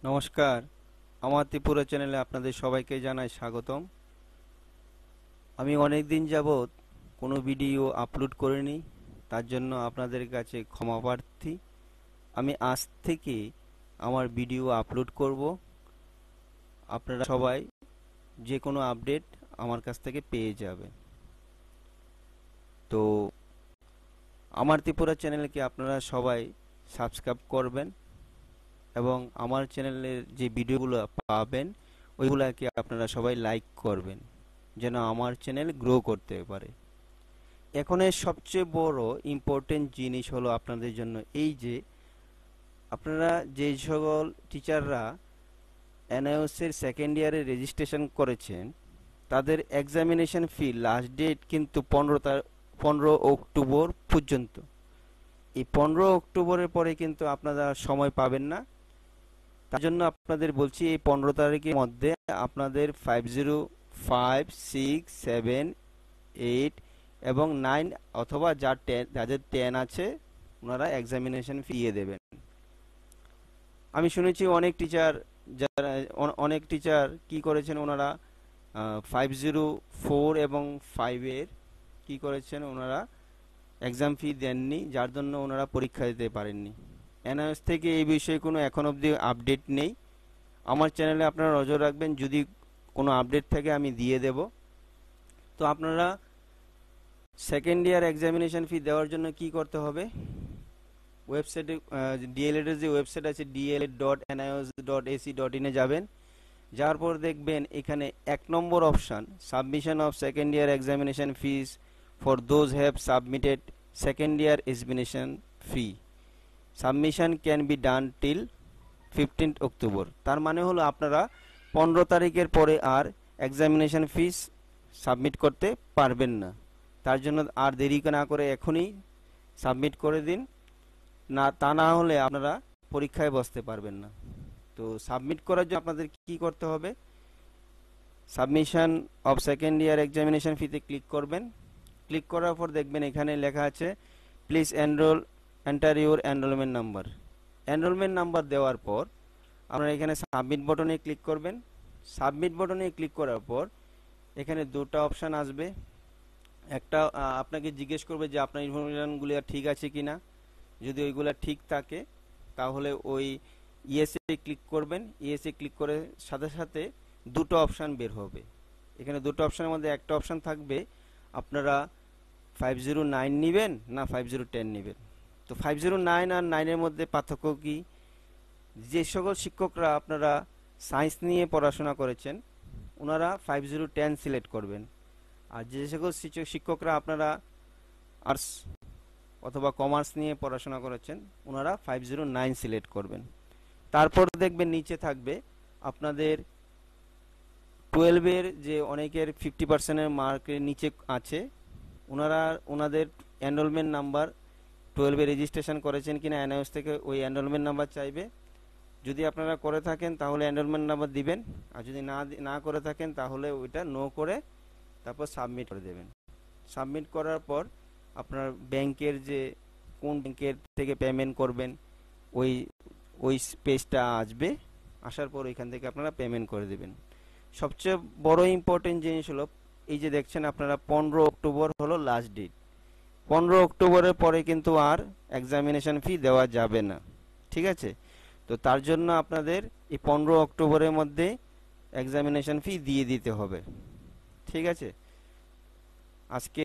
নমস্কার, আমার ত্রিপুরা চ্যানেলে আপনাদের সবাইকে জানাই স্বাগতম। আমি অনেক দিন যাবৎ কোনো ভিডিও আপলোড করিনি, তার জন্য আপনাদের কাছে ক্ষমা প্রার্থী। আমি আজ থেকে আমার ভিডিও আপলোড করব। আপনারা সবাই যে কোনো আপডেট আমার কাছ থেকে পেয়ে যাবেন। তো আমার ত্রিপুরা চ্যানেলকে আপনারা সবাই সাবস্ক্রাইব করবেন এবং আমার চ্যানেলের যে ভিডিওগুলো পাবেন ওইগুলাকে আপনারা সবাই লাইক করবেন, যেন আমার চ্যানেল গ্রো করতে পারে। এখন এর সবচেয়ে বড় ইম্পর্টেন্ট জিনিস হলো আপনাদের জন্য এই যে আপনারা যে সকল টিচাররা এনআইওএস এর সেকেন্ড ইয়ারে রেজিস্ট্রেশন করেছেন তাদের এক্সামিনেশন ফি লাস্ট ডেট কিন্তু 15 অক্টোবর পর্যন্ত। এই 15 অক্টোবরের পরে কিন্তু আপনারা সময় পাবেন না। তার জন্য আপনাদের বলছি এই 15 তারিখের মধ্যে আপনাদের 505, 6, 7, 8 এবং 9 অথবা যাদের 10 আছে ওনারা এক্সামিনেশন ফি দিয়ে দেবেন। আমি শুনেছি অনেক টিচার কি করেছেন, ওনারা 504 এবং 5 এর কি করেছেন, ওনারা এক্সাম ফি দেননি, যার জন্য ওনারা পরীক্ষা দিতে পারেননি। এনআইএস থেকে এই বিষয়ে কোনো এখন অবধি আপডেট নেই। আমার চ্যানেলে আপনারা নজর রাখবেন, যদি কোনো আপডেট থাকে আমি দিয়ে দেব। তো আপনারা সেকেন্ড ইয়ার এক্সামিনেশন ফি দেওয়ার জন্য কি করতে হবে, ওয়েবসাইটে ডিএলএড এর যে ওয়েবসাইট আছে dled.nios.ac.in এ যাবেন। যাওয়ার পর দেখবেন এখানে 1 নম্বর option submission of second year examination fees for those have submitted second year examination fee submission can be done till 15 October. তার মানে হলো আপনারা 15 তারিখের পরে আর এক্সামিনেশন ফিস সাবমিট করতে পারবেন না। তার জন্য আর দেরি না করে এখনই সাবমিট করে দিন, তা না হলে আপনারা পরীক্ষায় বসতে পারবেন না। তো সাবমিট করার জন্য আপনাদের কি করতে হবে, submission of second year examination ফিতে ক্লিক করবেন। ক্লিক করার পর দেখবেন এখানে লেখা আছে please enter your enrolment number. Enrolment number দেওয়ার পর আপনারা এখানে সাবমিট বাটনে ক্লিক করবেন। সাবমিট বাটনে ক্লিক করার পর এখানে দুটো অপশান আসবে। একটা আপনাকে জিজ্ঞেস করবে যে আপনার ইনফরমেশনগুলো ঠিক আছে কিনা। যদি ওইগুলা ঠিক থাকে তাহলে ওই ইয়েসে ক্লিক করবেন। ইয়েসে ক্লিক করে সাথে সাথে দুটো অপশান বের হবে। এখানে দুটো অপশানের মধ্যে একটা অপশান থাকবে আপনারা 509 নেবেন না 5010 নেবেন। তো 509 আর 9 এর মধ্যে পার্থক্য কি, যে সকল শিক্ষকরা আপনারা সায়েন্স নিয়ে পড়াশোনা করেছেন ওনারা 5010 সিলেক্ট করবেন, আর যে সকল শিক্ষকরা আপনারা আর্টস অথবা কমার্স নিয়ে পড়াশোনা করেছেন ওনারা 509 সিলেক্ট করবেন। তারপর দেখবেন নিচে থাকবে আপনাদের 12 এর যে অনেকের 50% মার্কের নিচে আছে, ওনাদের এনরোলমেন্ট নাম্বার 12 এ রেজিস্ট্রেশন করেছেন কিনা এনআইওএস থেকে ওই এনরোলমেন্ট নাম্বার চাইবে। যদি আপনারা করে থাকেন তাহলে এনরোলমেন্ট নাম্বার দিবেন, আর যদি না করে থাকেন তাহলে ওইটা নো করে তারপর সাবমিট করে দেবেন। সাবমিট করার পর আপনার ব্যাংকের যে কোন ব্যাংকের থেকে পেমেন্ট করবেন ওই ওই পেজটা আসবে, আসার পর এখান থেকে আপনারা পেমেন্ট করে দেবেন। সবচেয়ে বড় ইম্পর্টেন্ট জিনিস হলো এই যে দেখছেন আপনারা 15 অক্টোবর হলো লাস্ট ডেট। 15 অক্টোবরের পরে কিন্তু আর এক্সামিনেশন ফি দেওয়া যাবে না, ঠিক আছে? তো তার জন্য আপনাদের এই 15 অক্টোবরের মধ্যে এক্সামিনেশন ফি দিয়ে দিতে হবে, ঠিক আছে? আজকে